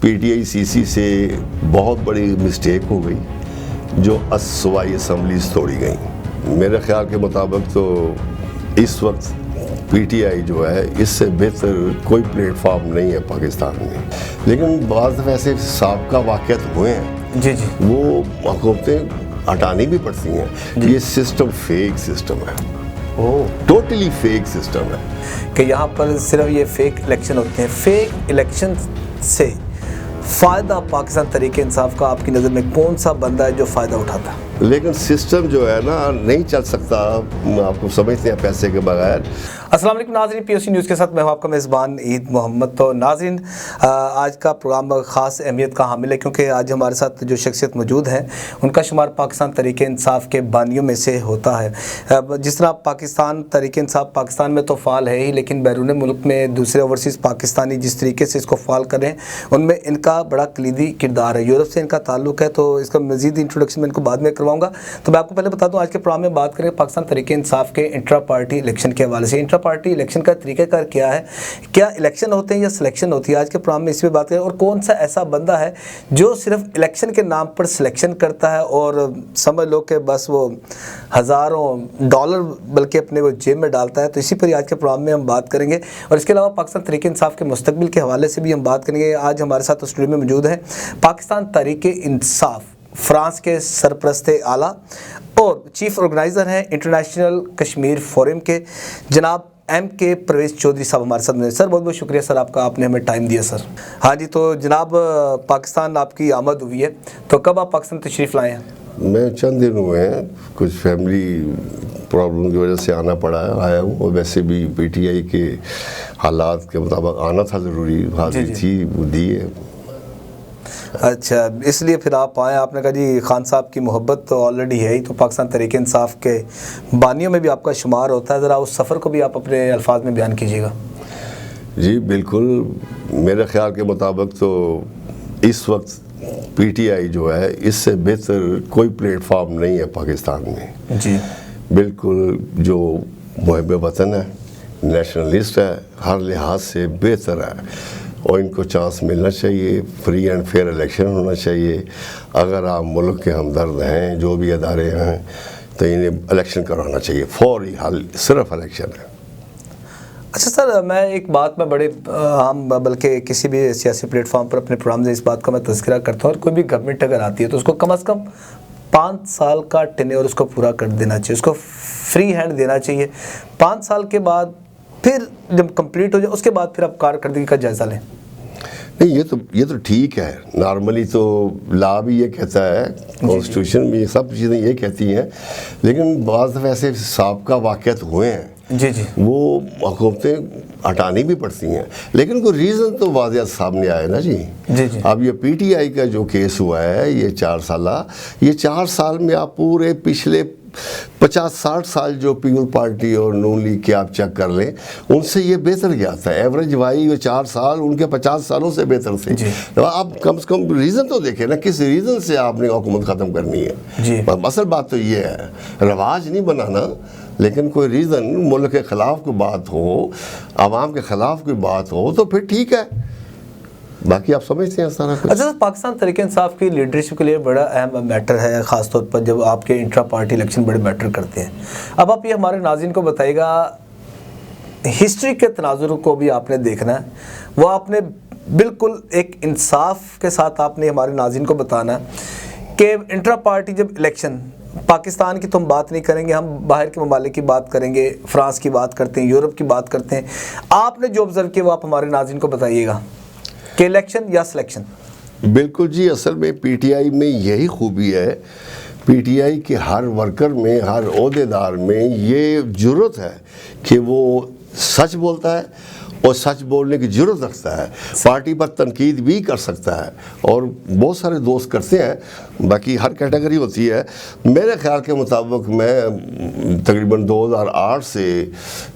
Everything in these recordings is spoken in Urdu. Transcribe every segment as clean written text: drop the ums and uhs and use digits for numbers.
پی ٹی آئی سی سی سے بہت بڑی مسٹیک ہو گئی جو صوبائی اسمبلیز توڑی گئیں. میرے خیال کے مطابق تو اس وقت پی ٹی آئی جو ہے اس سے بہتر کوئی پلیٹ فارم نہیں ہے پاکستان میں. لیکن بعض ویسے سابقہ واقعات ہوئے ہیں جی وہ حکومتیں ہٹانی بھی پڑتی ہیں. یہ سسٹم فیک سسٹم ہے, ٹوٹلی فیک سسٹم ہے کہ یہاں پر صرف یہ فیک الیکشن ہوتے ہیں. فیک الیکشن سے فائدہ پاکستان تحریک انصاف کا آپ کی نظر میں کون سا بندہ ہے جو فائدہ اٹھاتا ہے؟ لیکن سسٹم جو ہے نا نہیں چل سکتا, آپ کو سمجھتے ہیں پیسے کے بغیر. السلام علیکم ناظرین, پی او سی نیوز کے ساتھ میں ہوں آپ کا میزبان عید محمد. تو ناظرین, آج کا پروگرام خاص اہمیت کا حامل ہے کیونکہ آج ہمارے ساتھ جو شخصیت موجود ہیں ان کا شمار پاکستان تحریک انصاف کے بانیوں میں سے ہوتا ہے. جس طرح پاکستان تحریک انصاف پاکستان میں تو فعال ہے ہی, لیکن بیرون ملک میں دوسرے اوورسیز پاکستانی جس طریقے سے اس کو فعال کر رہے ہیں ان میں ان کا بڑا کلیدی کردار ہے. یورپ سے ان کا تعلق ہے, تو اس کا مزید انٹروڈکشن میں ان کو بعد میں کرواؤں گا. تو میں آپ کو پہلے بتا دوں آج کے پروگرام میں بات کریں پاکستان تحریک انصاف کے انٹرا پارٹی الیکشن کے حوالے سے. انٹرا پارٹی الیکشن کا طریقہ کار کیا ہے, کیا الیکشن ہوتے ہیں یا سلیکشن ہوتی ہے, آج کے پروگرام میں اس پہ بات کریں. اور کون سا ایسا بندہ ہے جو صرف الیکشن کے نام پر سلیکشن کرتا ہے اور سمجھ لو کہ بس وہ ہزاروں ڈالر بلکہ اپنے وہ جیب میں ڈالتا ہے. تو اسی پر آج کے پروگرام میں ہم بات کریں گے, اور اس کے علاوہ پاکستان تحریک انصاف کے مستقبل کے حوالے سے بھی ہم بات کریں گے. آج ہمارے ساتھ اسٹوڈیو میں موجود ہیں پاکستان تحریک انصاف فرانس کے سرپرست اعلیٰ اور چیف آرگنائزر ہیں انٹرنیشنل کشمیر فورم کے جناب ایم کے پرویز چودھری صاحب ہمارے ساتھ. سر بہت بہت شکریہ سر آپ کا, آپ نے ہمیں ٹائم دیا سر. ہاں جی, تو جناب پاکستان آپ کی آمد ہوئی ہے, تو کب آپ پاکستان تشریف لائے ہیں؟ میں چند دن ہوئے ہیں, کچھ فیملی پرابلم کی وجہ سے آنا پڑا ہے, آیا ہوں. اور ویسے بھی پی ٹی آئی کے حالات کے مطابق آنا تھا ضروری, حاضری تھی وہ دی ہے. اچھا, اس لیے پھر آپ آئے. آپ نے کہا جی خان صاحب کی محبت تو آلریڈی ہے ہی, تو پاکستان تحریک انصاف کے بانیوں میں بھی آپ کا شمار ہوتا ہے. ذرا اس سفر کو بھی آپ اپنے الفاظ میں بیان کیجیے گا. جی بالکل, میرے خیال کے مطابق تو اس وقت پی ٹی آئی جو ہے اس سے بہتر کوئی پلیٹ فارم نہیں ہے پاکستان میں. جی بالکل, جو محب وطن ہے, نیشنلسٹ ہے, ہر لحاظ سے بہتر ہے, اور ان کو چانس ملنا چاہیے. فری اینڈ فیئر الیکشن ہونا چاہیے. اگر آپ ملک کے ہمدرد ہیں, جو بھی ادارے ہیں, تو انہیں الیکشن کروانا چاہیے. فوری حل صرف الیکشن ہے. اچھا سر, میں ایک بات میں بڑے عام بلکہ کسی بھی سیاسی پلیٹ فارم پر اپنے پروگرام میں اس بات کا میں تذکرہ کرتا ہوں, اور کوئی بھی گورنمنٹ اگر آتی ہے تو اس کو کم از کم 5 سال کا ٹینیور اس کو پورا کر دینا چاہیے, اس کو فری ہینڈ دینا چاہیے. 5 سال کے بعد پھر جب کمپلیٹ ہو جائے اس کے بعد پھر آپ کارکردگی کا جائزہ لیں. نہیں, یہ تو ٹھیک ہے. نارملی تو لا بھی یہ کہتا ہے, کانسٹیٹیوشن بھی سب چیزیں یہ کہتی ہیں, لیکن بعض ایسے سابقہ واقعات ہوئے ہیں جی وہ حکومتیں ہٹانی بھی پڑتی ہیں. لیکن کوئی ریزن تو واضح سامنے آئے نا جی. اب یہ پی ٹی آئی کا جو کیس ہوا ہے یہ 4 سالہ, یہ 4 سال میں آپ پورے پچھلے 50-60 سال جو پیپل پارٹی اور نون لیگ کے آپ چیک کر لیں, ان سے یہ بہتر گیا تھا. ایوریج وائی یہ 4 سال ان کے 50 سالوں سے بہتر تھے. آپ کم سے کم ریزن تو دیکھیں نا, کس ریزن سے آپ نے حکومت ختم کرنی ہے. اصل بات تو یہ ہے, رواج نہیں بنانا, لیکن کوئی ریزن ملک کے خلاف کوئی بات ہو, عوام کے خلاف کوئی بات ہو تو پھر ٹھیک ہے. باقی آپ سمجھتے ہیں سارا کچھ. اچھا, پاکستان تحریک انصاف کی لیڈرشپ کے لیے بڑا اہم میٹر ہے, خاص طور پر جب آپ کے انٹرا پارٹی الیکشن بڑے میٹر کرتے ہیں. اب آپ یہ ہمارے ناظرین کو بتائیے گا, ہسٹری کے تناظر کو بھی آپ نے دیکھنا ہے, وہ آپ نے بالکل ایک انصاف کے ساتھ آپ نے ہمارے ناظرین کو بتانا ہے کہ انٹرا پارٹی جب الیکشن, پاکستان کی تو ہم بات نہیں کریں گے, ہم باہر کے ممالک کی بات کریں گے, فرانس کی بات کرتے ہیں, یورپ کی بات کرتے ہیں. آپ نے جو آبزرو کیا وہ آپ ہمارے ناظرین کو بتائیے گا کہ الیکشن یا سلیکشن. بالکل جی, اصل میں پی ٹی آئی میں یہی خوبی ہے, پی ٹی آئی کے ہر ورکر میں, ہر عہدیدار میں یہ جرأت ہے کہ وہ سچ بولتا ہے اور سچ بولنے کی جرأت رکھتا ہے. پارٹی پر تنقید بھی کر سکتا ہے, اور بہت سارے دوست کرتے ہیں. باقی ہر کیٹیگری ہوتی ہے. میرے خیال کے مطابق میں تقریباً 2008 سے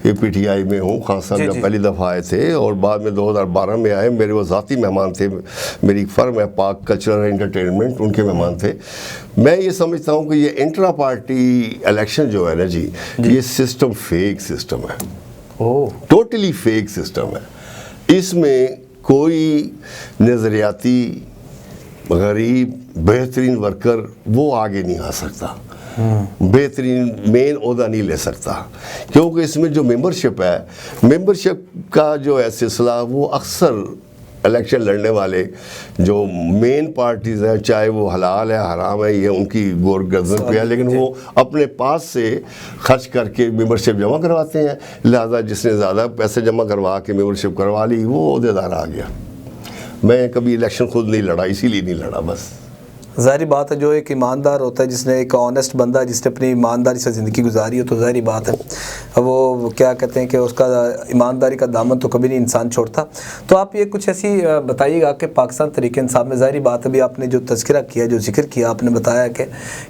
یہ پی ٹی آئی میں ہوں. خان صاحب جب پہلی دفعہ آئے تھے اور بعد میں 2012 میں آئے, میرے وہ ذاتی مہمان تھے. میری ایک فرم ہے پاک کلچرل انٹرٹینمنٹ, ان کے مہمان تھے. میں یہ سمجھتا ہوں کہ یہ انٹرا پارٹی الیکشن جو ہے نا جی, یہ سسٹم فیک سسٹم ہے, ٹوٹلی فیک سسٹم ہے. اس میں کوئی نظریاتی غریب بہترین ورکر وہ آگے نہیں آ سکتا، بہترین مین عہدہ نہیں لے سکتا، کیونکہ اس میں جو ممبرشپ ہے، ممبرشپ کا جو ہے سلسلہ وہ اکثر الیکشن لڑنے والے جو مین پارٹیز ہیں، چاہے وہ حلال ہے حرام ہے، یہ ان کی گور گردن پہ ہے، لیکن وہ اپنے پاس سے خرچ کر کے ممبرشپ جمع کرواتے ہیں، لہذا جس نے زیادہ پیسے جمع کروا کے ممبرشپ کروا لی وہ عہدیدار آ گیا۔ میں کبھی الیکشن خود نہیں لڑا، اسی لیے نہیں لڑا بس۔ ظاہری بات ہے جو ایک ایماندار ہوتا ہے، جس نے ایک آنیسٹ بندہ جس نے اپنی ایمانداری سے زندگی گزاری ہو، تو ظاہری بات ہے وہ کیا کہتے ہیں کہ اس کا ایمانداری کا دامن تو کبھی نہیں انسان چھوڑتا۔ تو آپ یہ کچھ ایسی بتائیے گا کہ پاکستان تحریک انصاف میں ظاہری بات ہے بھی آپ نے جو تذکرہ کیا، جو ذکر کیا، آپ نے بتایا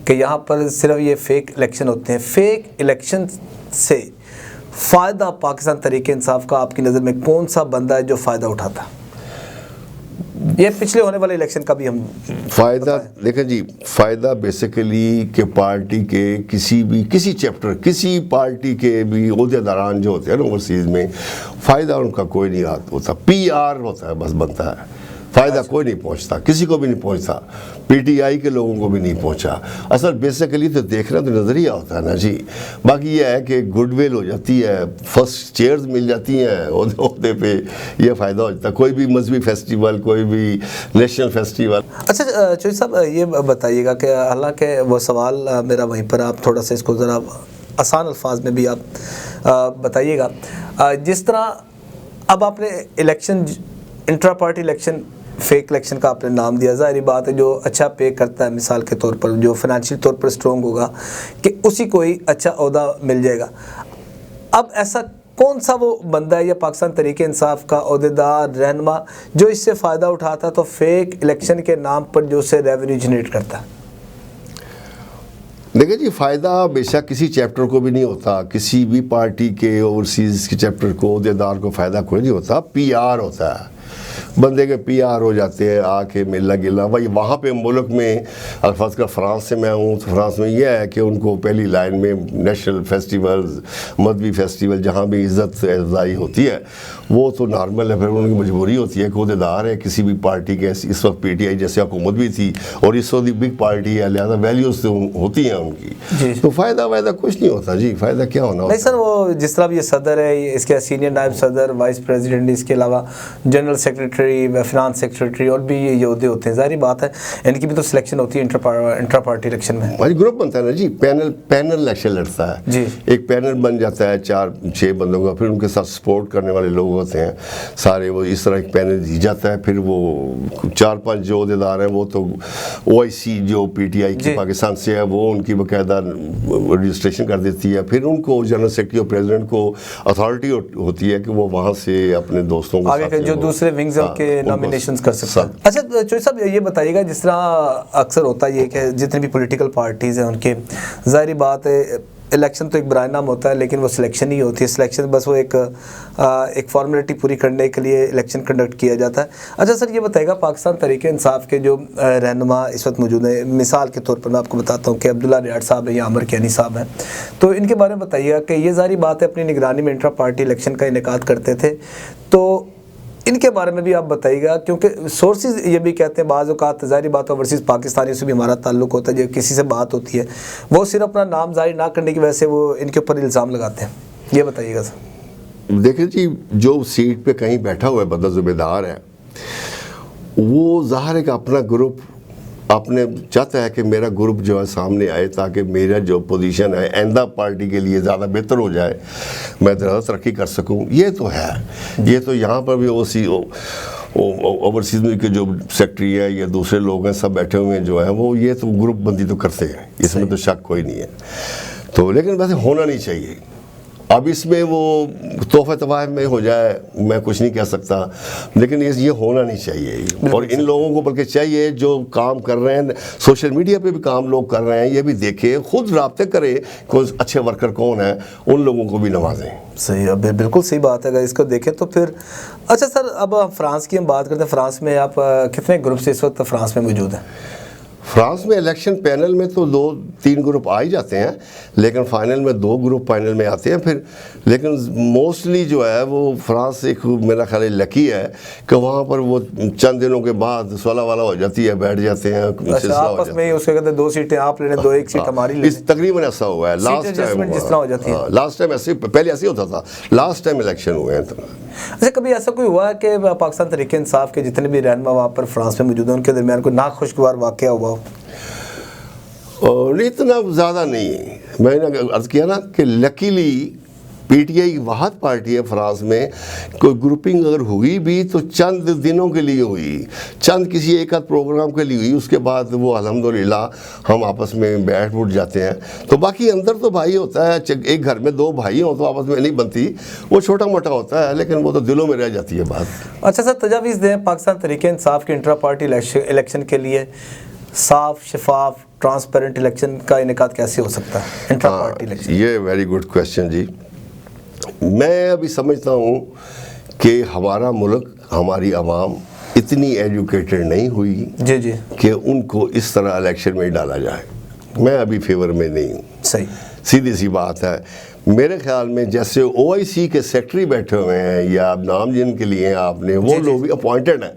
کہ یہاں پر صرف یہ فیک الیکشن ہوتے ہیں، فیک الیکشن سے فائدہ پاکستان تحریک انصاف کا آپ کی نظر میں کون سا بندہ ہے جو فائدہ اٹھاتا ہے؟ یہ پچھلے ہونے والے الیکشن کا بھی ہم فائدہ دیکھیں جی، فائدہ بیسیکلی کہ پارٹی کے کسی چیپٹر، کسی پارٹی کے بھی عہدیداران جو ہوتے ہیں نا اوورسیز میں، فائدہ ان کا کوئی نہیں ہوتا، پی آر ہوتا ہے بس، بنتا ہے، فائدہ کوئی نہیں پہنچتا، کسی کو بھی نہیں پہنچتا، پی ٹی آئی کے لوگوں کو بھی نہیں پہنچا۔ اصل بیسیکلی تو دیکھنا تو نظریہ ہوتا ہے نا جی، باقی یہ ہے کہ گڈ ول ہو جاتی ہے، فرسٹ چیئرز مل جاتی ہیں عہدے پہ، یہ فائدہ ہو جاتا ہے، کوئی بھی مذہبی فیسٹیول، کوئی بھی نیشنل فیسٹیول۔ اچھا چوہدری صاحب یہ بتائیے گا کہ حالانکہ وہ سوال میرا وہیں پر، آپ تھوڑا سا اس کو ذرا آسان الفاظ میں بھی آپ بتائیے گا، جس طرح اب آپ نے election, intra party election, fake election کا آپ نے نام دیا، ظاہری بات ہے جو اچھا پے کرتا ہے مثال کے طور پر، جو فنانشلی طور پر سٹرونگ ہوگا کہ اسی کو ہی اچھا عہدہ مل جائے گا۔ اب ایسا کون سا وہ بندہ ہے یا پاکستان تحریک انصاف کا عہدیدار، رہنما جو اس سے فائدہ اٹھاتا تو فیک الیکشن کے نام پر جو اسے ریونیو جنریٹ کرتا ہے؟ دیکھیں جی، فائدہ بے شک کسی چیپٹر کو بھی نہیں ہوتا، کسی بھی پارٹی کے اوورسیز کے چیپٹر کو، عہدیدار کو فائدہ کوئی نہیں ہوتا، پی آر ہوتا ہے، بندے کے پی آر ہو جاتے ہیں، آ کے ملنا گلنا۔ بھائی وہاں پہ ملک میں فرض کر فرانس سے میں ہوں تو فرانس میں یہ ہے کہ ان کو پہلی لائن میں نیشنل فیسٹیولز، مذہبی فیسٹیول جہاں بھی عزت افزائی ہوتی ہے وہ تو نارمل ہے، پھر ان کی مجبوری ہوتی ہے کہ عہدیدار ہے کسی بھی پارٹی کے، اس وقت پی ٹی آئی جیسے حکومت بھی تھی اور اس وقت بگ پارٹی ہے، لہٰذا ویلیوز تو ہوتی ہیں ان کی، تو فائدہ کچھ نہیں ہوتا جی، فائدہ کیا ہونا ہوتا ہے؟ نہیں سر، وہ جس طرح یہ صدر ہے، اس کے سینئر نائب صدر، وائس پریزیڈنٹ، اس کے علاوہ جنرل سیکریٹری، فنانس سیکریٹری، اور بھی یہ عہدے ہوتے ہیں، ظاہری بات ہے ان کی بھی تو سلیکشن ہوتی ہے انٹرا پارٹی الیکشن میں۔ ہماری گروپ بنتا ہے نا جی، پینل الیکشن لڑتا ہے جی، ایک پینل بن جاتا ہے 4-6 بندوں کا، پھر ان کے ساتھ سپورٹ کرنے والے لوگ ہوتے ہیں سارے، وہ اس طرح ایک پینل دی جاتا ہے، پھر وہ 4-5 جو عہدیدار ہیں وہ تو او آئی سی جو پی ٹی آئی کی پاکستان سے ہے وہ ان کی باقاعدہ رجسٹریشن کر دیتی ہے، پھر ان کو جنرل سیکرٹری اور پریزیڈنٹ کو اتھارٹی ہوتی ہے کہ وہ وہاں سے اپنے دوستوں کو آگے جو دوسرے ونگز کے نامینیشنز کر سکتے ہیں۔ اچھا چوہدری صاحب یہ بتائیے گا، جس طرح اکثر ہوتا ہے یہ کہ جتنی بھی پولیٹیکل پارٹیز ہیں ان کے، ظاہری بات ہے الیکشن تو ایک برائے نام ہوتا ہے لیکن وہ سلیکشن ہی ہوتی ہے، سلیکشن بس وہ ایک فارمیلٹی پوری کرنے کے لیے الیکشن کنڈکٹ کیا جاتا ہے۔ اچھا سر یہ بتائیے گا، پاکستان تحریک انصاف کے جو رہنما اس وقت موجود ہیں، مثال کے طور پر میں آپ کو بتاتا ہوں کہ عبداللہ ریاض صاحب ہیں یا عمر کیانی صاحب ہیں، تو ان کے بارے میں بتائیے گا کہ یہ ظاہری بات ہے اپنی نگرانی میں انٹرا پارٹی الیکشن کا انعقاد کرتے تھے، تو ان کے بارے میں بھی آپ بتائیے گا، کیونکہ سورسز یہ بھی کہتے ہیں بعض اوقات، ظاہری بات اوورسیز پاکستانیوں سے بھی ہمارا تعلق ہوتا ہے، جب کسی سے بات ہوتی ہے وہ صرف اپنا نام ظاہر نہ کرنے کی وجہ سے وہ ان کے اوپر الزام لگاتے ہیں، یہ بتائیے گا سر۔ دیکھیں جی، جو سیٹ پہ کہیں بیٹھا ہوا ہے بندہ ذمہ دار ہے، وہ ظاہر ہے کہ اپنا گروپ اپنے چاہتا ہے کہ میرا گروپ جو ہے سامنے آئے تاکہ میرا جو پوزیشن ہے آئندہ پارٹی کے لیے زیادہ بہتر ہو جائے، میں ترقی کر سکوں، یہ تو ہے۔ یہ تو یہاں پر بھی اوورسیز میں کے جو سیکٹری ہے یا دوسرے لوگ ہیں سب بیٹھے ہوئے ہیں جو ہیں وہ یہ تو گروپ بندی تو کرتے ہیں، اس میں تو شک کوئی نہیں ہے، تو لیکن ویسے ہونا نہیں چاہیے۔ اب اس میں وہ تحفہ تحائف میں ہو جائے میں کچھ نہیں کہہ سکتا، لیکن یہ ہونا نہیں چاہیے، اور ان لوگوں کو بلکہ چاہیے جو کام کر رہے ہیں سوشل میڈیا پہ بھی کام لوگ کر رہے ہیں، یہ بھی دیکھیں، خود رابطے کریں کوئی اچھے ورکر کون ہیں، ان لوگوں کو بھی نوازیں۔ صحیح، اب بالکل صحیح بات ہے، اگر اس کو دیکھیں تو پھر اچھا سر اب فرانس کی ہم بات کرتے ہیں، فرانس میں آپ کتنے گروپ سے اس وقت فرانس میں موجود ہیں؟ فرانس میں الیکشن پینل میں تو 2-3 گروپ آ ہی جاتے ہیں، لیکن فائنل میں 2 گروپ فائنل میں آتے ہیں پھر. لیکن موسٹلی جو ہے وہ فرانس ایک میرا خیال ہے لکی ہے کہ وہاں پر وہ چند دنوں کے بعد صلح والا ہو جاتی ہے، بیٹھ جاتے ہیں، سلسلہ ہو آپس میں اس کے کہتے ہیں 2 سیٹیں آپ لے لیں، 1 سیٹ ہماری لے لیں. تقریباً ایسا ہوا ہے لاسٹ ٹائم. جس طرح ہو جاتی ہے لاسٹ ٹائم ایسے، پہلے ایسے ہوتا تھا، لاسٹ ٹائم الیکشن ہوئے ہیں. اچھا، کبھی ایسا کوئی ہوا ہے کہ پاکستان تحریک انصاف کے جتنے بھی رہنما وہاں پر فرانس میں موجود ہیں ان کے درمیان کوئی ناخوشگوار واقعہ ہوا ہو؟ اور اتنا زیادہ نہیں ہے. میں نے عرض کیا نا کہ لکیلی پی ٹی آئی واحد پارٹی ہے فرانس میں، کوئی گروپنگ اگر ہوئی بھی تو چند دنوں کے لیے ہوئی، چند کسی ایک آدھ پروگرام کے لیے ہوئی، اس کے بعد وہ الحمدللہ ہم آپس میں بیٹھ اٹھ جاتے ہیں. تو باقی اندر تو بھائی ہوتا ہے، ایک گھر میں 2 بھائی ہوں تو آپس میں نہیں بنتی، وہ چھوٹا موٹا ہوتا ہے لیکن وہ تو دلوں میں رہ جاتی ہے بات. اچھا سر، تجاویز دیں پاکستان تحریک انصاف کے انٹرا پارٹی الیکشن کے لیے صاف، شفاف، ٹرانسپیرنٹ الیکشن کا انعقاد کیسے ہو سکتا ہے انٹرا پارٹی الیکشن؟ یہ ویری گڈ کویسچن جی. میں ابھی سمجھتا ہوں کہ ہمارا ملک، ہماری عوام اتنی ایجوکیٹڈ نہیں ہوئی جی کہ ان کو اس طرح الیکشن میں ڈالا جائے. میں ابھی فیور میں نہیں ہوں. صحیح، سیدھی سی بات ہے. میرے خیال میں جیسے OIC کے سیکٹری بیٹھے ہوئے ہیں یا نام جن کے لیے آپ نے، وہ لوگ بھی اپوائنٹڈ ہیں،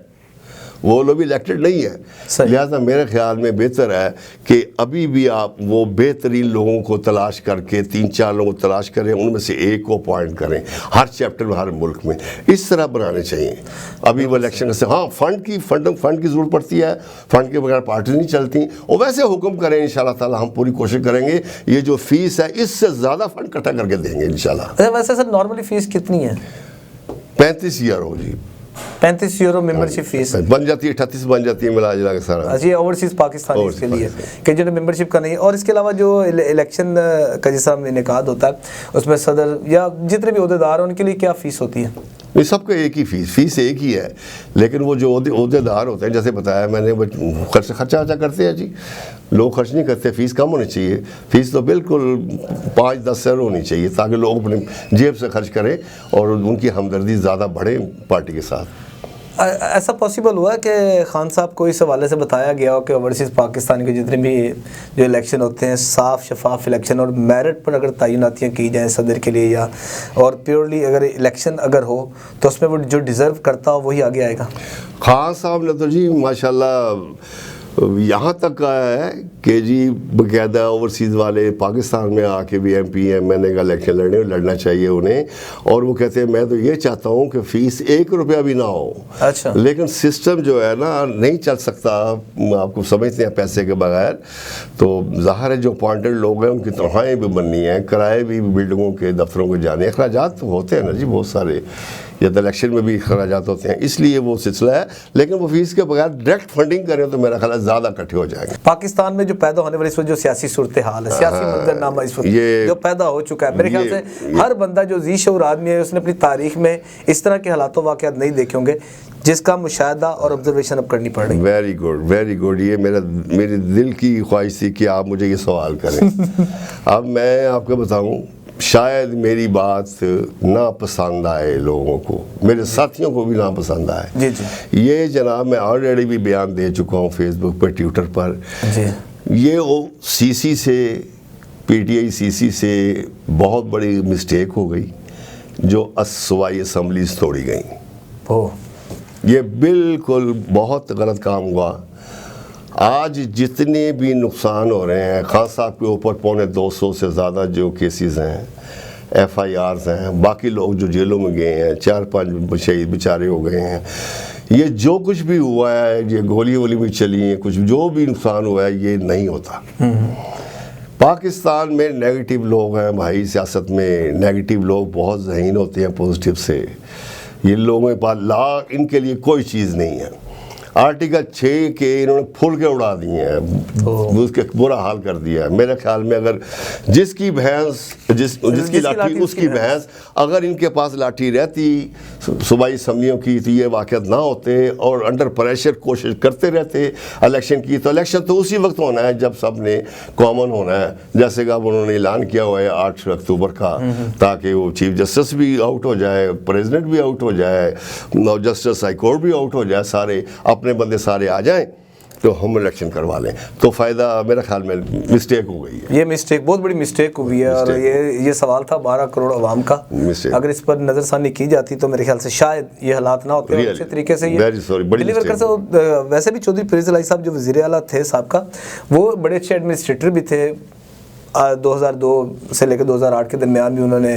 وہ لوگ بھی الیکٹڈ نہیں ہیں. لہٰذا میرے خیال میں بہتر ہے کہ ابھی بھی آپ وہ بہترین لوگوں کو تلاش کر کے 3-4 لوگوں کو تلاش کریں، ان میں سے ایک کو اپوائنٹ کریں ہر چیپٹر میں، ہر ملک میں اس طرح بنانے چاہیے. ابھی وہ الیکشن سے ہاں فنڈ کی ضرورت پڑتی ہے، فنڈ کے بغیر پارٹی نہیں چلتی. اور ویسے حکم کریں انشاءاللہ تعالی، ہم پوری کوشش کریں گے یہ جو فیس ہے اس سے زیادہ فنڈ اکٹھا کر کے دیں گے انشاءاللہ. ویسے سر نارملی فیس کتنی ہے؟ 35 یورو جی. 35 یورو ممبرشپ فیس بن جاتی ہے، 38 بن جاتی ہے ملا جلا کے سارا. جی، اوورسیز پاکستانی کے لیے کہ جو ممبرشپ کا نہیں. اور اس کے علاوہ جو الیکشن کا جس طرح انعقاد ہوتا ہے اس میں صدر یا جتنے بھی عہدیدار ہیں ان کے لیے کیا فیس ہوتی ہے؟ یہ سب کا ایک ہی فیس ایک ہی ہے. لیکن وہ جو عہدیدار ہوتے ہیں، جیسے بتایا میں نے، خرچہ کرتے ہیں جی. لوگ خرچ نہیں کرتے، فیس کم ہونی چاہیے. فیس تو بالکل 5-10 سر ہونی چاہیے تاکہ لوگ اپنی جیب سے خرچ کریں اور ان کی ہمدردی زیادہ بڑھے پارٹی کے ساتھ. ایسا پاسبل ہوا ہے کہ خان صاحب کو اس حوالے سے بتایا گیا ہو کہ اوورسیز پاکستان کے جتنے بھی جو الیکشن ہوتے ہیں صاف شفاف الیکشن اور میرٹ پر اگر تعیناتیاں کی جائیں صدر کے لیے، یا اور پیورلی اگر الیکشن اگر ہو تو اس میں وہ جو ڈیزرو کرتا ہو وہی آگے آئے گا؟ خان صاحب نے تو جی ماشاءاللہ یہاں تک آیا ہے کہ جی باقاعدہ اوورسیز والے پاکستان میں آ کے بھی MPMNA کا الیکشن لڑنا چاہیے انہیں. اور وہ کہتے ہیں میں تو یہ چاہتا ہوں کہ فیس 1 روپیہ بھی نہ ہو. اچھا. لیکن سسٹم جو ہے نا نہیں چل سکتا، آپ کو سمجھتے ہیں پیسے کے بغیر. تو ظاہر ہے جو اپوائنٹڈ لوگ ہیں ان کی تنخواہیں بھی بننی ہیں، کرائے بھی بلڈنگوں کے دفتروں کے جانے، اخراجات تو ہوتے ہیں نا جی بہت سارے، یا تو الیکشن میں بھی اخراجات ہوتے ہیں، اس لیے وہ سلسلہ ہے. لیکن وہ فیس کے بغیر ڈائریکٹ فنڈنگ کریں تو میرا خیال ہے زیادہ اکٹھے ہو جائیں گے. پاکستان میں جو پیدا ہونے والی اس وقت جو سیاسی صورتحال ہے، سیاسی منظرنامہ اس وقت جو پیدا ہو چکا ہے، میرے خیال سے ہر بندہ جو ذی شعور آدمی ہے اس نے اپنی تاریخ میں اس طرح کے حالات و واقعات نہیں دیکھے ہوں گے جس کا مشاہدہ اور آبزرویشن اب کرنی پڑ رہی ہے. Very good. یہ میرے دل کی خواہش تھی کہ آپ مجھے یہ سوال کریں. اب میں آپ کو بتاؤں، شاید میری بات ناپسند آئے لوگوں کو، میرے ساتھیوں کو بھی ناپسند آئے. جی جی. یہ جناب میں آلریڈی بھی بیان دے چکا ہوں فیس بک پر، ٹویٹر پر. جی. یہ CC سے PTI CC سے بہت بڑی مسٹیک ہو گئی جو صوبائی اسمبلیز توڑی گئیں. یہ بالکل بہت غلط کام ہوا. آج جتنے بھی نقصان ہو رہے ہیں، خان صاحب کے اوپر 250 سے زیادہ جو کیسز ہیں، FIRs ہیں، باقی لوگ جو جیلوں میں گئے ہیں، 4-5 شہید بیچارے ہو گئے ہیں. یہ جو کچھ بھی ہوا ہے، یہ گولی بھی چلی ہیں، کچھ جو بھی نقصان ہوا ہے، یہ نہیں ہوتا. پاکستان میں نیگیٹو لوگ ہیں بھائی، سیاست میں نیگیٹو لوگ بہت ذہین ہوتے ہیں پوزیٹیو سے. یہ لوگوں کے پاس ان کے لیے کوئی چیز نہیں ہے. آرٹیکل 6 کے انہوں نے پھول کے اڑا دیے ہیں، اس کے برا حال کر دیا ہے. میرے خیال میں اگر جس کی بھینس جس کی لاٹھی اس کی بھینس، اگر ان کے پاس لاٹھی رہتی صوبائی اسمبلیوں کی تو یہ واقعات نہ ہوتے، اور انڈر پریشر کوشش کرتے رہتے الیکشن کی. تو الیکشن تو اسی وقت ہونا ہے جب سب نے کامن ہونا ہے، جیسے کہ اب انہوں نے اعلان کیا ہوا ہے 8 اکتوبر کا، تاکہ وہ چیف جسٹس بھی آؤٹ ہو جائے، پریزیڈنٹ بھی آؤٹ ہو جائے، جسٹس ہائی کورٹ بھی آؤٹ ہو جائے، سارے اپنے بندے سارے آ جائیں. تو ہم الیکشن کروا لیں, تو فائدہ میرا خیال میں مسٹیک ہو گئی ہے. یہ مسٹیک بہت بڑی مسٹیک ہوئی ہے, اور یہ سوال تھا 12 کروڑ عوام کا, اگر اس پر نظر ثانی کی جاتی تو میرے خیال سے شاید یہ حالات نہ ہوتے, اچھے طریقے سے یہ ڈیلیور کر سکتے. ویسے بھی چودھری پریز الہی صاحب جو وزیر اعلیٰ تھے سابقہ, وہ بڑے اچھے ایڈمنسٹریٹر بھی تھے. 2002 سے لے کے 2008 کے درمیان بھی انہوں نے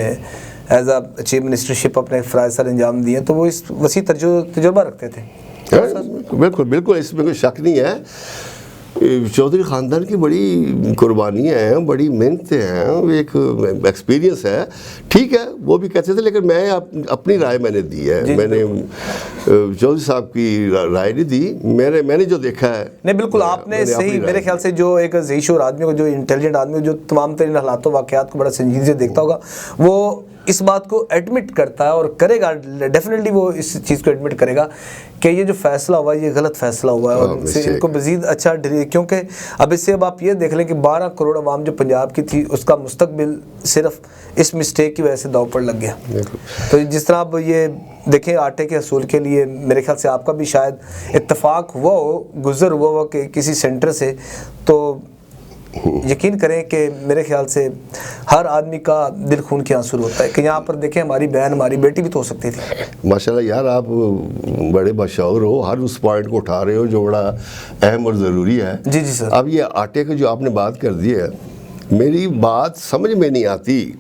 ایز اے چیف منسٹرشپ اپنے فرائض سر انجام دیے, تو وہ اس وسیع تجربہ رکھتے تھے. بالکل بالکل, اس میں کوئی شک نہیں ہے. چودھری خاندان کی بڑی قربانیاں ہیں, بڑی محنتیں ہیں, ایک ایکسپیرینس ہے. ٹھیک ہے, وہ بھی کہتے تھے, لیکن میں اپنی رائے میں نے دی ہے. میں نے چودھری صاحب کی رائے نہیں دی, میں نے جو دیکھا ہے. نہیں بالکل, آپ نے صحیح, میرے خیال سے جو ایک ذہی شعور آدمی کو, جو انٹیلیجنٹ آدمی کو, جو تمام ترین حالات و واقعات کو بڑا سنجیدگی سے دیکھتا ہوگا, وہ اس بات کو ایڈمٹ کرتا ہے اور کرے گا, ڈیفینیٹلی وہ اس چیز کو ایڈمٹ کرے گا کہ یہ جو فیصلہ ہوا ہے یہ غلط فیصلہ ہوا ہے, اور ان کو مزید اچھا, کیونکہ اب اس سے اب آپ یہ دیکھ لیں کہ 12 کروڑ عوام جو پنجاب کی تھی, اس کا مستقبل صرف اس مسٹیک کی وجہ سے داؤ پر لگ گیا. تو جس طرح اب یہ دیکھیں آٹے کے حصول کے لیے میرے خیال سے آپ کا بھی شاید اتفاق ہوا ہو, گزر ہوا ہو کہ کسی سینٹر سے, تو یقین کریں کہ میرے خیال سے ہر آدمی کا دل خون کے آنسو ہوتا ہے کہ یہاں پر دیکھیں ہماری بہن, ہماری بیٹی بھی تو ہو سکتی تھی. ماشاءاللہ یار, آپ بڑے باشعور ہو, ہر اس پوائنٹ کو اٹھا رہے ہو جو بڑا اہم اور ضروری ہے. جی جی سر. اب یہ آٹے کا جو آپ نے بات کر دی ہے, میری بات سمجھ میں نہیں آتی,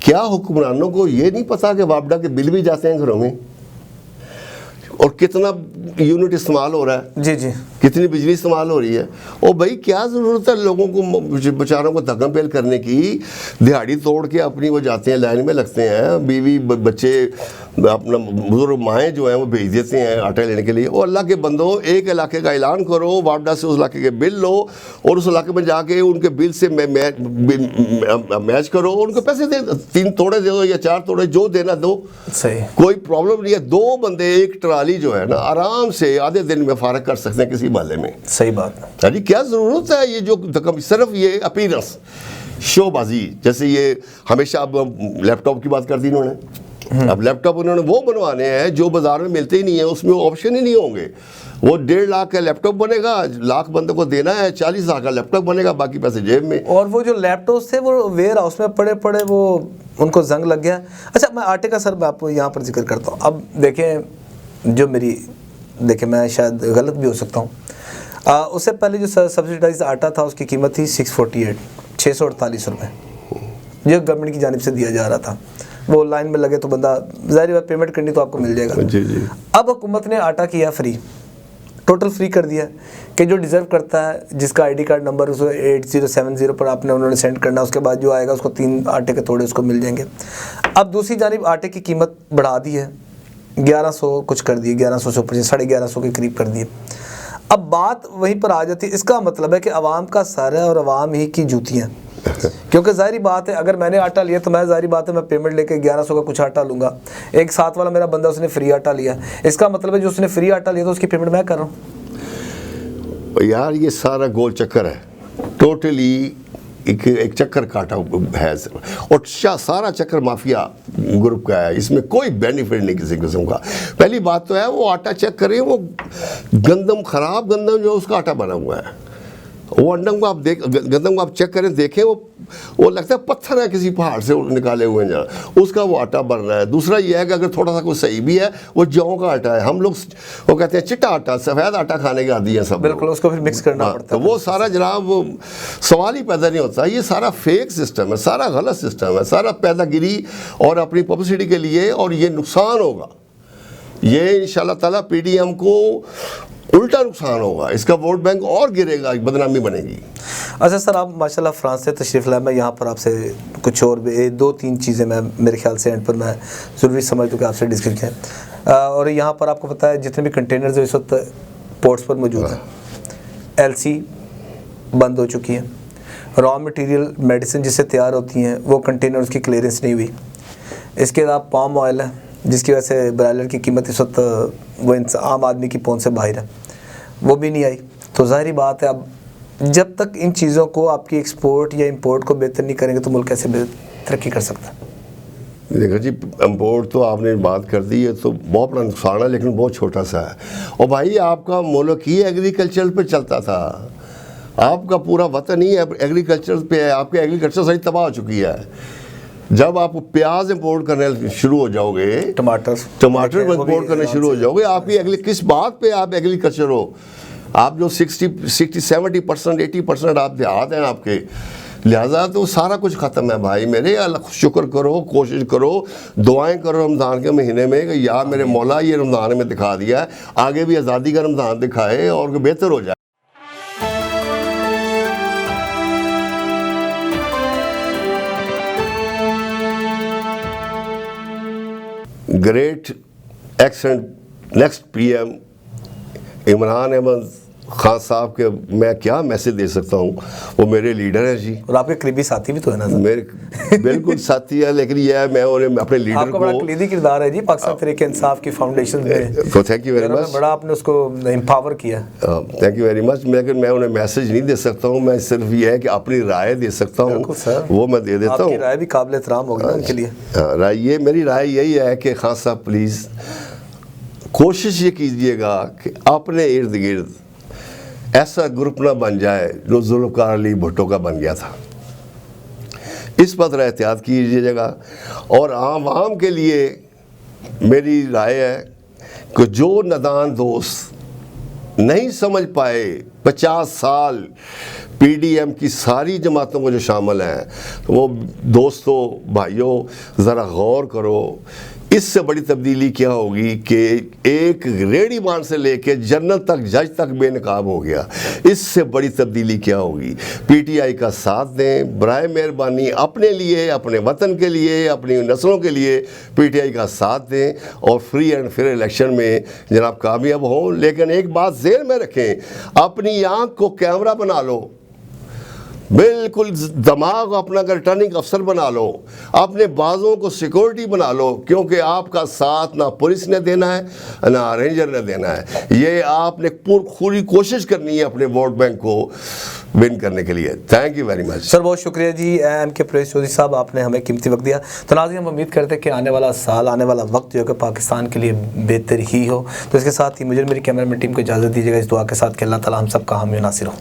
کیا حکمرانوں کو یہ نہیں پتا کہ وابڈا کے بل بھی جاتے ہیں گھروں میں, اور کتنا یونٹ استعمال ہو رہا ہے, جی جی, کتنی بجلی استعمال ہو رہی ہے. اور بھائی کیا ضرورت ہے لوگوں کو, بیچاروں کو دھکم پیل کرنے کی؟ دہاڑی توڑ کے اپنی وہ جاتے ہیں, لائن میں لگتے ہیں, بیوی بچے اپنا بزرگ مائیں جو ہیں وہ بھیج دیتے ہیں آٹا لینے کے لیے. اور اللہ کے بندوں, ایک علاقے کا اعلان کرو, وابڈا سے اس علاقے کے بل لو, اور اس علاقے میں جا کے ان کے بل سے میچ کرو, ان کو پیسے دے, 3 توڑے دے دو یا 4 توڑے, جو دینا دو, صحیح, کوئی پرابلم نہیں ہے. 2 بندے ایک ٹرالی جو ہے نا آرام سے آدھے دن میں فارغ کر سکتے ہیں کسی محلے میں. صحیح بات ہے. جی کیا ضرورت ہے یہ جو صرف یہ اپیرنس, شو بازی, جیسے یہ ہمیشہ اب لیپ ٹاپ کی بات کر دی انہوں نے. اب لیپ ٹاپ انہوں نے وہ بنوانے ہیں جو بازار میں ملتے ہی نہیں ہیں, اس میں آپشن ہی نہیں ہوں گے. وہ 1.5 لاکھ کا لیپ ٹاپ بنے گا, 1 لاکھ بندے کو دینا ہے, 40 لاکھ کا لیپ ٹاپ بنے گا, باقی پیسے جیب میں. اور وہ جو لیپ ٹاپس تھے وہ ویئر ہاؤس میں پڑے وہ ان کو زنگ لگ گیا. اچھا, میں آٹے کا سر میں آپ کو یہاں پر ذکر کرتا ہوں. اب دیکھیں میں شاید غلط بھی ہو سکتا ہوں, اس سے پہلے جو سبسیڈائز آٹا تھا اس کی قیمت تھی 648 روپے, جو گورنمنٹ کی جانب سے دیا جا رہا تھا. وہ لائن میں لگے تو بندہ ظاہر بات پیمنٹ کرنی تو آپ کو مل جائے گا. جی جی. اب حکومت نے آٹا کیا فری, ٹوٹل فری کر دیا کہ جو ڈیزرو کرتا ہے, جس کا ID کارڈ نمبر اس 8070 پر انہوں نے سینڈ کرنا, اس کے بعد جو آئے گا اس کو 3 آٹے کے توڑے اس کو مل جائیں گے. اب دوسری جانب آٹے کی قیمت بڑھا دی ہے, 1100 کچھ کر دی, 1100 سے 1150 کے قریب کر دی. اب بات وہیں پر آ جاتی ہے, اس کا مطلب ہے کہ عوام کا سر ہے اور عوام ہی کی جوتیاں, کیونکہ ظاہری بات ہے اگر میں نے آٹا لیا تو میں ظاہری بات ہے میں پیمنٹ لے کے 1100 کا کچھ آٹا لوں گا. ایک ساتھ والا میرا بندہ اس نے فری آٹا لیا, اس کا مطلب ہے جو اس نے فری آٹا لیا تو اس کی پیمنٹ میں کر رہا ہوں. یار یہ سارا گول چکر ہے, ٹوٹلی ایک چکر کاٹا ہے, اور سارا چکر مافیا گروپ کا ہے. اس میں کوئی بینیفٹ نہیں کسی قسم کا. پہلی بات تو ہے وہ آٹا چیک کریں, وہ گندم, خراب گندم جو اس کا آٹا بنا ہوا ہے, وہ گندم کو آپ چیک کریں, دیکھیں وہ لگتا ہے پتھر ہے کسی پہاڑ سے نکالے ہوئے ہیں, اس کا وہ آٹا بن رہا ہے. دوسرا یہ ہے کہ اگر تھوڑا سا کوئی صحیح بھی ہے, وہ جوں کا آٹا ہے. ہم لوگ وہ کہتے ہیں چٹا آٹا, سفید آٹا کھانے کے عادی ہیں سب. بالکل, اس کو پھر مکس کرنا پڑتا ہے. تو وہ سارا جناب سوال ہی پیدا نہیں ہوتا. یہ سارا فیک سسٹم ہے, سارا غلط سسٹم ہے, سارا پیدا گیری اور اپنی پبلسٹی کے لیے, اور یہ نقصان ہوگا. یہ انشاءاللہ تعالیٰ PDM کو الٹا نقصان ہوگا, اس کا ووٹ بینک اور گرے گا, بدنامی بنے گی. اچھا سر, آپ ماشاءاللہ فرانس سے تشریف لائے, میں یہاں پر آپ سے کچھ اور 2-3 چیزیں میں میرے خیال سے اینڈ پر میں ضروری سمجھتا ہوں کہ آپ سے ڈسکس کریں. اور یہاں پر آپ کو پتہ ہے جتنے بھی کنٹینرز اس وقت پورٹس پر موجود ہیں, LC بند ہو چکی ہے, را مٹیریل میڈیسن جس سے تیار ہوتی ہیں وہ کنٹینرز کی کلیئرنس نہیں ہوئی. اس کے علاوہ پام آئل ہے جس کی وجہ سے برائلر کی قیمت اس وقت وہ عام آدمی کی پہنچ سے باہر ہے, وہ بھی نہیں آئی. تو ظاہری بات ہے اب جب تک ان چیزوں کو آپ کی ایکسپورٹ یا امپورٹ کو بہتر نہیں کریں گے تو ملک کیسے ترقی کر سکتا ہے. دیکھو جی امپورٹ تو آپ نے بات کر دی ہے تو بہت بڑا نقصان ہے لیکن بہت چھوٹا سا ہے. اور بھائی آپ کا ملک ہی ایگریکلچر پہ چلتا تھا, آپ کا پورا وطن ہی ایگریکلچر پہ ہے, آپ کی ایگریکلچر ساری تباہ ہو چکی ہے. جب آپ پیاز امپورٹ کرنے شروع ہو جاؤ گے, ٹماٹر امپورٹ کرنے شروع ہو جاؤ گے, آپ کی کس بات پہ آپ ایگریکلچر ہو؟ آپ جو 60-70% 80% آپ دیہات ہیں آپ کے, لہٰذا تو سارا کچھ ختم ہے بھائی میرے. اللہ شکر کرو, کوشش کرو, دعائیں کرو رمضان کے مہینے میں کہ یا میرے مولا یہ رمضان میں دکھا دیا ہے, آگے بھی آزادی کا رمضان دکھائے اور بہتر ہو جائے. Great accent next P M Imran Ahmad Khan صاحب کے میں کیا میسج دے سکتا ہوں, وہ میرے لیڈر ہیں جی, اور آپ کے قریبی ساتھی بھی تو ہے نا. میرے بالکل ساتھی ہے, لیکن یہ ہے میں انہیں اپنے لیڈر کو, آپ کا بڑا کلیدی کردار ہے جی پاکستان تحریک انصاف کی فاؤنڈیشن میں, تو تھینک یو ویری مچ, بڑا آپ نے اس کو امپاور کیا. Thank you very much. لیکن میں انہیں میسج نہیں دے سکتا ہوں, میں صرف یہ ہے کہ اپنی رائے دے سکتا ہوں, وہ میں دے دیتا ہوں. آپ کی رائے بھی قابل احترام ہوگی نا ان کے لیے. رائے یہ میری رائے یہی ہے کہ خان صاحب پلیز کوشش یہ کیجئے گا کہ اپنے ارد گرد ایسا گروپ نہ بن جائے جو ذوالفقار علی بھٹو کا بن گیا تھا. اس پر ذرا احتیاط کیجیے گا. اور عوام کے لیے میری رائے ہے کہ جو نادان دوست نہیں سمجھ پائے 50 سال پی ڈی ایم کی ساری جماعتوں کو جو شامل ہیں, وہ دوستو بھائیوں ذرا غور کرو. اس سے بڑی تبدیلی کیا ہوگی کہ ایک ریڑھی مان سے لے کے جنرل تک, جج تک بے نقاب ہو گیا. اس سے بڑی تبدیلی کیا ہوگی؟ پی ٹی آئی کا ساتھ دیں برائے مہربانی, اپنے لیے, اپنے وطن کے لیے, اپنی نسلوں کے لیے پی ٹی آئی کا ساتھ دیں اور فری اینڈ فیئر الیکشن میں جناب کامیاب ہوں. لیکن ایک بات ذہن میں رکھیں, اپنی آنکھ کو کیمرہ بنا لو, بالکل دماغ اپنا ریٹرننگ افسر بنا لو, اپنے بازوں کو سیکورٹی بنا لو, کیونکہ آپ کا ساتھ نہ پولیس نے دینا ہے نہ رینجر نے دینا ہے. یہ آپ نے پوری کوشش کرنی ہے اپنے ووٹ بینک کو ون کرنے کے لیے. تھینک یو ویری مچ سر, بہت شکریہ جی ایم کے پریس چودھری صاحب, آپ نے ہمیں قیمتی وقت دیا. تو ناظرین ہم امید کرتے ہیں کہ آنے والا سال, آنے والا وقت جو ہے کہ پاکستان کے لیے بہتر ہی ہو. تو اس کے ساتھ ہی مجھے میری کیمرہ مین ٹیم کو اجازت دیجیے گا اس دعا کے ساتھ کہ اللہ تعالیٰ ہم سب کا حامی و ناصر ہو.